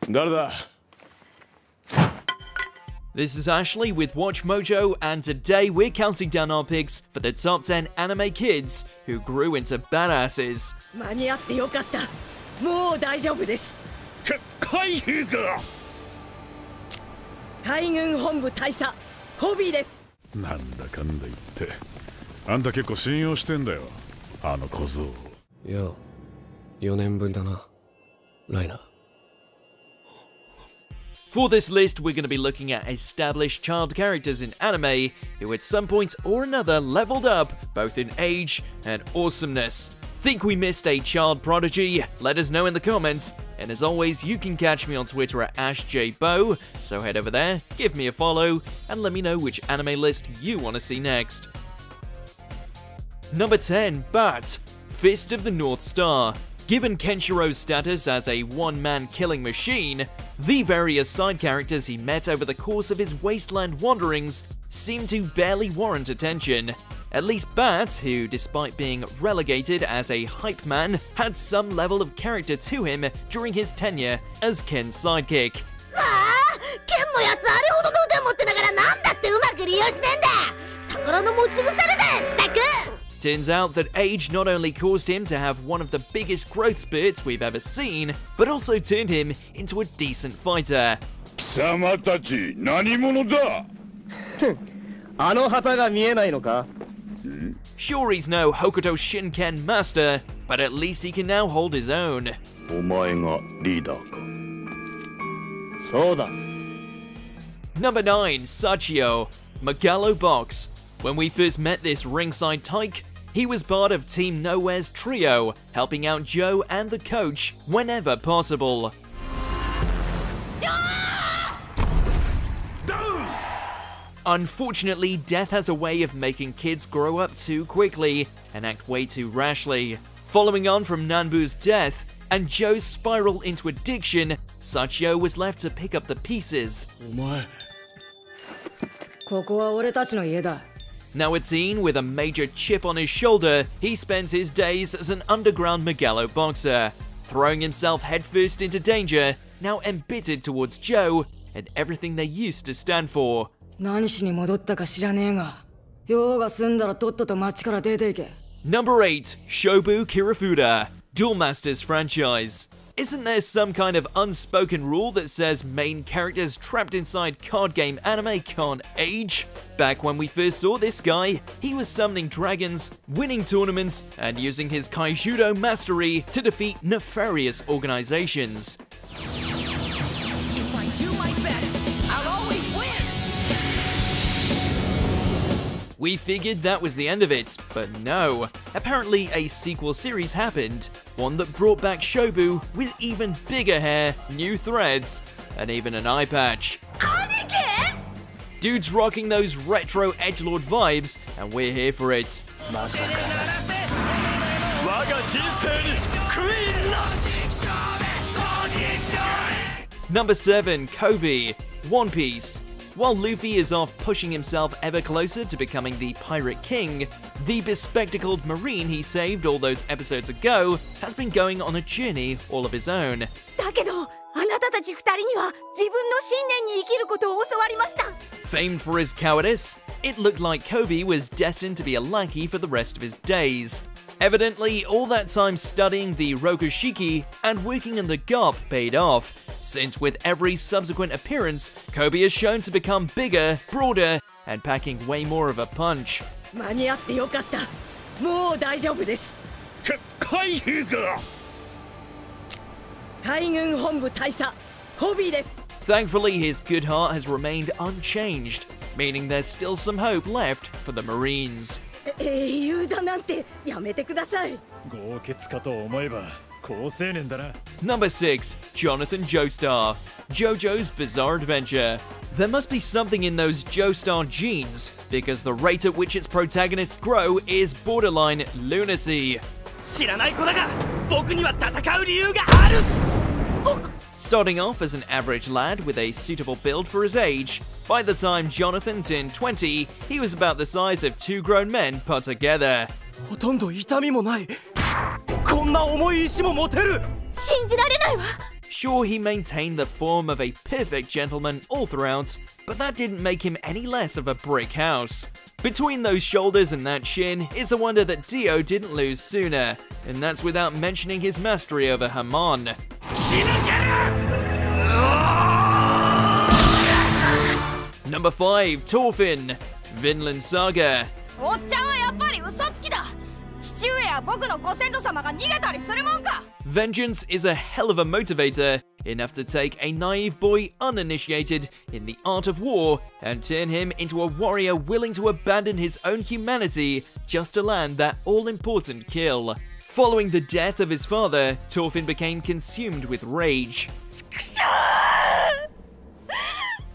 誰だ? This is Ashley with WatchMojo, and today we're counting down our picks for the top 10 anime kids who grew into badasses. 間に合ってよかった。もう大丈夫です。海兵か。海軍本部大佐コビーです。なんだかんだ言って、あんた結構信用してんだよ。あの小僧。いや、4年ぶりだな、ライナー。For this list, we're going to be looking at established child characters in anime who at some point or another leveled up, both in age and awesomeness. Think we missed a child prodigy? Let us know in the comments. And as always, you can catch me on Twitter at AshJBo, so head over there, give me a follow, and let me know which anime list you want to see next. Number 10, Bat, Fist of the North Star. Given Kenshiro's status as a one-man killing machine, the various side characters he met over the course of his wasteland wanderings seem to barely warrant attention. At least Bat, who despite being relegated as a hype man, had some level of character to him during his tenure as Ken's sidekick. Turns out that age not only caused him to have one of the biggest growth spurts we've ever seen, but also turned him into a decent fighter. Sure, he's no Hokuto Shinken master, but at least he can now hold his own. Number 9, Sachio, Megalo Box. When we first met this ringside tyke, he was part of Team Nowhere's trio, helping out Joe and the coach whenever possible. Unfortunately, death has a way of making kids grow up too quickly and act way too rashly. Following on from Nanbu's death and Joe's spiral into addiction, Sachio was left to pick up the pieces. Now it's seen with a major chip on his shoulder, he spends his days as an underground Megalo boxer, throwing himself headfirst into danger, now embittered towards Joe and everything they used to stand for. Number 8, Shobu Kirifuda, Duel Masters franchise. Isn't there some kind of unspoken rule that says main characters trapped inside card game anime can't age? Back when we first saw this guy, he was summoning dragons, winning tournaments, and using his Kaijudo mastery to defeat nefarious organizations. If I do my best, I'll always win. We figured that was the end of it, but no. Apparently a sequel series happened, one that brought back Shobu with even bigger hair, new threads, and even an eye patch. Dude's rocking those retro edgelord vibes, and we're here for it. Number 7, Kobe, One Piece. While Luffy is off pushing himself ever closer to becoming the Pirate King, the bespectacled Marine he saved all those episodes ago has been going on a journey all of his own. Famed for his cowardice, it looked like Kobe was destined to be a lackey for the rest of his days. Evidently, all that time studying the Rokushiki and working in the GOP paid off, since with every subsequent appearance, Kobe is shown to become bigger, broader, and packing way more of a punch. Thankfully, his good heart has remained unchanged, meaning there's still some hope left for the Marines. Number 6, Jonathan Joestar, JoJo's Bizarre Adventure. There must be something in those Joestar genes, because the rate at which its protagonists grow is borderline lunacy. Starting off as an average lad with a suitable build for his age, by the time Jonathan turned 20, he was about the size of 2 grown men put together. Sure, he maintained the form of a perfect gentleman all throughout, but that didn't make him any less of a brick house. Between those shoulders and that chin, it's a wonder that Dio didn't lose sooner, and that's without mentioning his mastery over Hamon. Number 5, Toolfin, Vinland Saga. おっちゃんはやっぱり嘘つきだ。父上や僕のご先祖様が逃げたりするもんか。 Vengeance is a hell of a motivator, enough to take a naive boy uninitiated in the art of war and turn him into a warrior willing to abandon his own humanity just to land that all-important kill. Following the death of his father, Toolfin became consumed with rage.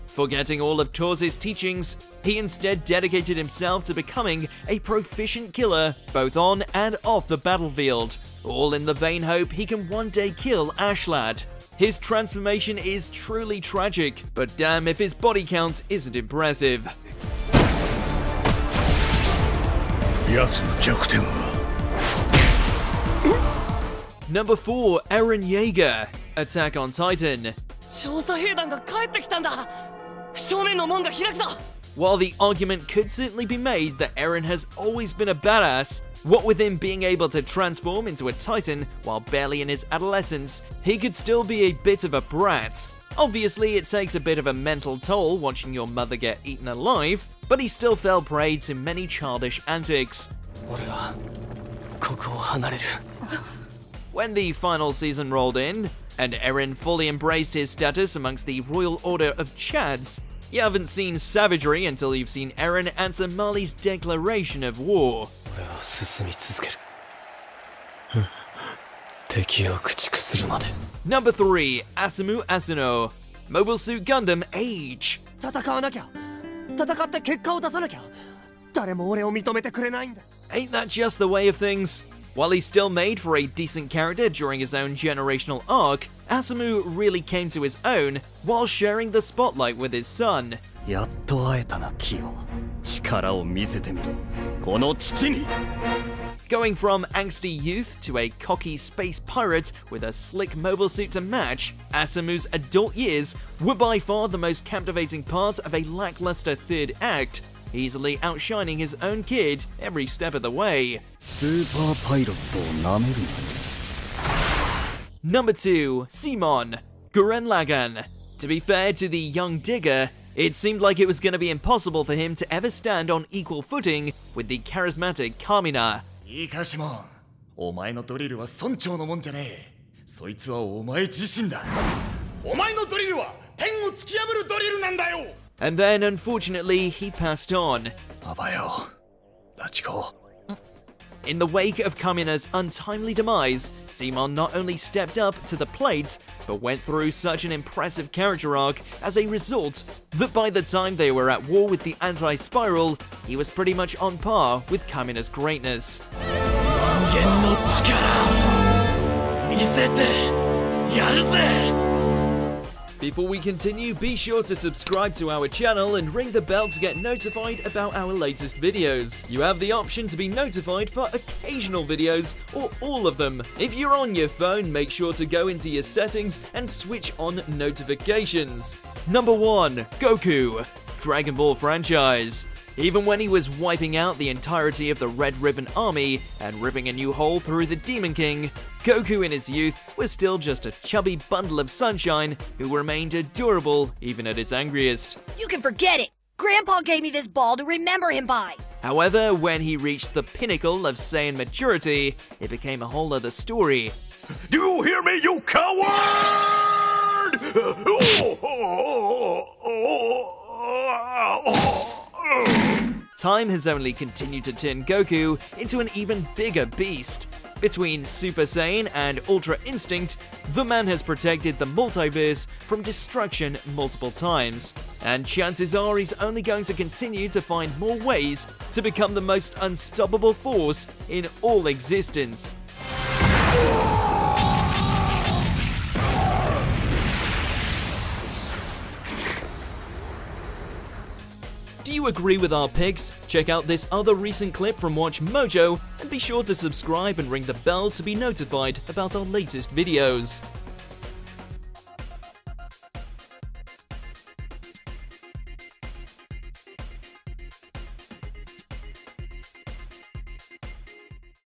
Forgetting all of Tor's teachings, he instead dedicated himself to becoming a proficient killer both on and off the battlefield, all in the vain hope he can one day kill Ashlad. His transformation is truly tragic, but damn if his body count isn't impressive. Number 4, Eren Yeager, Attack on Titan. 調査兵団が帰ってきたんだ。正面の門が開くぞ。 While the argument could certainly be made that Eren has always been a badass, what with him being able to transform into a Titan while barely in his adolescence, he could still be a bit of a brat. Obviously, it takes a bit of a mental toll watching your mother get eaten alive, but he still fell prey to many childish antics. 俺はここを離れる。 When the final season rolled in, and Eren fully embraced his status amongst the Royal Order of Chads, you haven't seen savagery until you've seen Eren answer Marley's declaration of war. 俺は進み続ける。敵を駆逐するまで。 Number 3, Asamu Asano, Mobile Suit Gundam Age. 戦わなきゃ。戦って結果を出さなきゃ。誰も俺を認めてくれないんだ。 Ain't that just the way of things? While he's still made for a decent character during his own generational arc, Asamu really came to his own while sharing the spotlight with his son. やっと会えたな、キヨ。力を見せてみろ。この父に。 Going from angsty youth to a cocky space pirate with a slick mobile suit to match, Asamu's adult years were by far the most captivating part of a lackluster third act, easily outshining his own kid every step of the way. スーパーパイロットを舐めるな。 Number 2, Simon, Gurren Lagann. To be fair to the young digger, it seemed like it was going to be impossible for him to ever stand on equal footing with the charismatic Kamina. いいかシモン、お前のドリルは村長のもんじゃねえ。そいつはお前自身だ。お前のドリルは天を突き破るドリルなんだよ。 And then, unfortunately, he passed on. ババよ、立ちこ。 In the wake of Kamina's untimely demise, Simon not only stepped up to the plate, but went through such an impressive character arc as a result that by the time they were at war with the Anti-Spiral, he was pretty much on par with Kamina's greatness. 人間の力見せてやるぜ。 Before we continue, be sure to subscribe to our channel and ring the bell to get notified about our latest videos. You have the option to be notified for occasional videos or all of them. If you're on your phone, make sure to go into your settings and switch on notifications. Number 1, Goku, Dragon Ball franchise. Even when he was wiping out the entirety of the Red Ribbon Army and ripping a new hole through the Demon King, Goku in his youth was still just a chubby bundle of sunshine who remained adorable even at his angriest. You can forget it. Grandpa gave me this ball to remember him by. However, when he reached the pinnacle of Saiyan maturity, it became a whole other story. Do you hear me, you coward? Time has only continued to turn Goku into an even bigger beast. Between Super Saiyan and Ultra Instinct, the man has protected the multiverse from destruction multiple times, and chances are he's only going to continue to find more ways to become the most unstoppable force in all existence. Do you agree with our picks? Check out this other recent clip from WatchMojo and be sure to subscribe and ring the bell to be notified about our latest videos.